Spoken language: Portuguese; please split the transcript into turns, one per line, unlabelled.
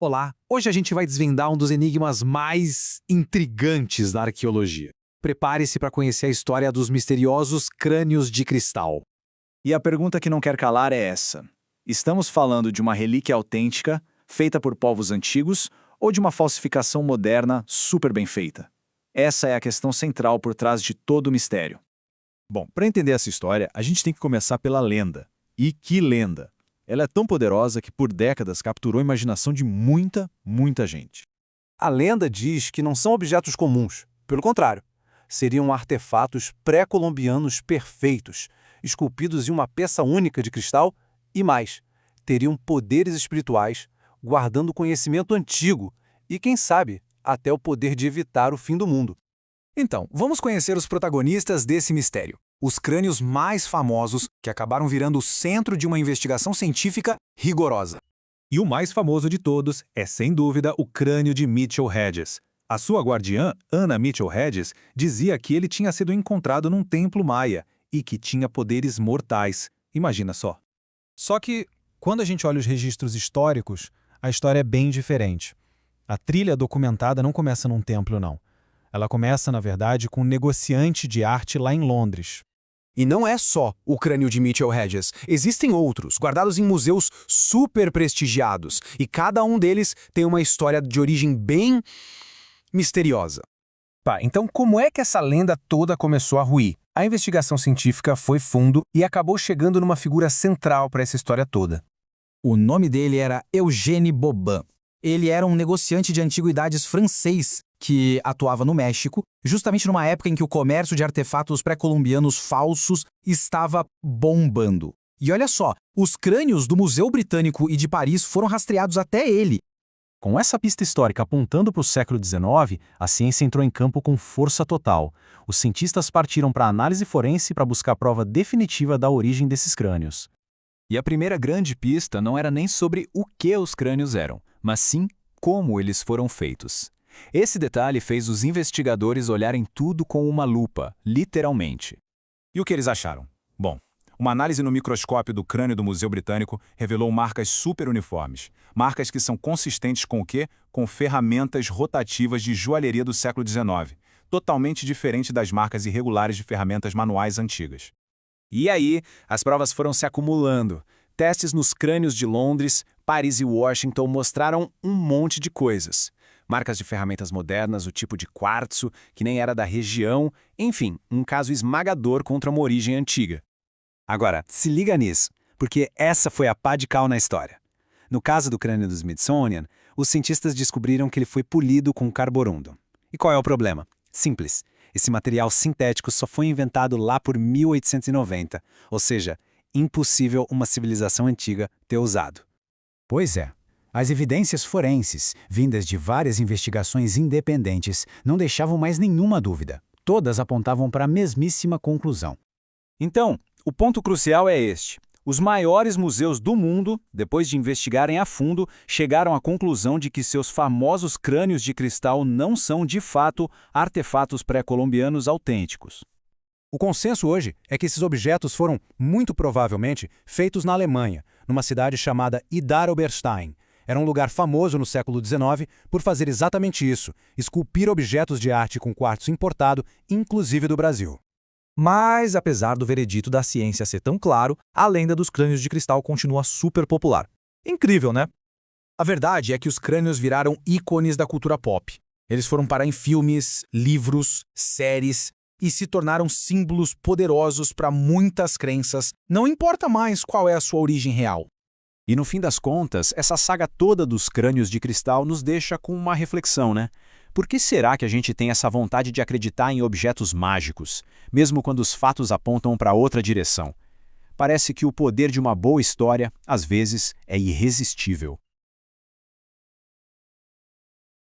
Olá, hoje a gente vai desvendar um dos enigmas mais intrigantes da arqueologia. Prepare-se para conhecer a história dos misteriosos crânios de cristal.
E a pergunta que não quer calar é essa: estamos falando de uma relíquia autêntica, feita por povos antigos, ou de uma falsificação moderna super bem feita? Essa é a questão central por trás de todo o mistério.
Bom, para entender essa história, a gente tem que começar pela lenda. E que lenda! Ela é tão poderosa que por décadas capturou a imaginação de muita gente.
A lenda diz que não são objetos comuns. Pelo contrário, seriam artefatos pré-colombianos perfeitos, esculpidos em uma peça única de cristal e mais, teriam poderes espirituais, guardando conhecimento antigo e, quem sabe, até o poder de evitar o fim do mundo.
Então, vamos conhecer os protagonistas desse mistério. Os crânios mais famosos que acabaram virando o centro de uma investigação científica rigorosa.
E o mais famoso de todos é, sem dúvida, o crânio de Mitchell Hedges. A sua guardiã, Anna Mitchell Hedges, dizia que ele tinha sido encontrado num templo maia e que tinha poderes mortais. Imagina só.
Só que, quando a gente olha os registros históricos, a história é bem diferente. A trilha documentada não começa num templo, não. Ela começa, na verdade, com um negociante de arte lá em Londres.
E não é só o crânio de Mitchell Hedges. Existem outros, guardados em museus super prestigiados. E cada um deles tem uma história de origem bem misteriosa.
Então como é que essa lenda toda começou a ruir? A investigação científica foi fundo e acabou chegando numa figura central para essa história toda.
O nome dele era Eugène Bobin. Ele era um negociante de antiguidades francês que atuava no México, justamente numa época em que o comércio de artefatos pré-colombianos falsos estava bombando. E olha só, os crânios do Museu Britânico e de Paris foram rastreados até ele.
Com essa pista histórica apontando para o século XIX, a ciência entrou em campo com força total. Os cientistas partiram para a análise forense para buscar a prova definitiva da origem desses crânios.
E a primeira grande pista não era nem sobre o que os crânios eram, mas sim como eles foram feitos. Esse detalhe fez os investigadores olharem tudo com uma lupa, literalmente.
E o que eles acharam? Bom, uma análise no microscópio do crânio do Museu Britânico revelou marcas super uniformes. Marcas que são consistentes com o quê? Com ferramentas rotativas de joalheria do século XIX, totalmente diferente das marcas irregulares de ferramentas manuais antigas.
E aí, as provas foram se acumulando. Testes nos crânios de Londres, Paris e Washington mostraram um monte de coisas. Marcas de ferramentas modernas, o tipo de quartzo, que nem era da região, enfim, um caso esmagador contra uma origem antiga.
Agora, se liga nisso, porque essa foi a pá de cal na história. No caso do crânio do Smithsonian, os cientistas descobriram que ele foi polido com carborundum. E qual é o problema? Simples. Esse material sintético só foi inventado lá por 1890, ou seja, impossível uma civilização antiga ter usado.
Pois é. As evidências forenses, vindas de várias investigações independentes, não deixavam mais nenhuma dúvida. Todas apontavam para a mesmíssima conclusão.
Então, o ponto crucial é este. Os maiores museus do mundo, depois de investigarem a fundo, chegaram à conclusão de que seus famosos crânios de cristal não são, de fato, artefatos pré-colombianos autênticos.
O consenso hoje é que esses objetos foram, muito provavelmente, feitos na Alemanha, numa cidade chamada Idar Oberstein. Era um lugar famoso no século XIX por fazer exatamente isso, esculpir objetos de arte com quartzo importado, inclusive do Brasil.
Mas, apesar do veredito da ciência ser tão claro, a lenda dos crânios de cristal continua super popular. Incrível, né?
A verdade é que os crânios viraram ícones da cultura pop. Eles foram parar em filmes, livros, séries e se tornaram símbolos poderosos para muitas crenças, não importa mais qual é a sua origem real.
E no fim das contas, essa saga toda dos crânios de cristal nos deixa com uma reflexão, né? Por que será que a gente tem essa vontade de acreditar em objetos mágicos, mesmo quando os fatos apontam para outra direção? Parece que o poder de uma boa história, às vezes, é irresistível.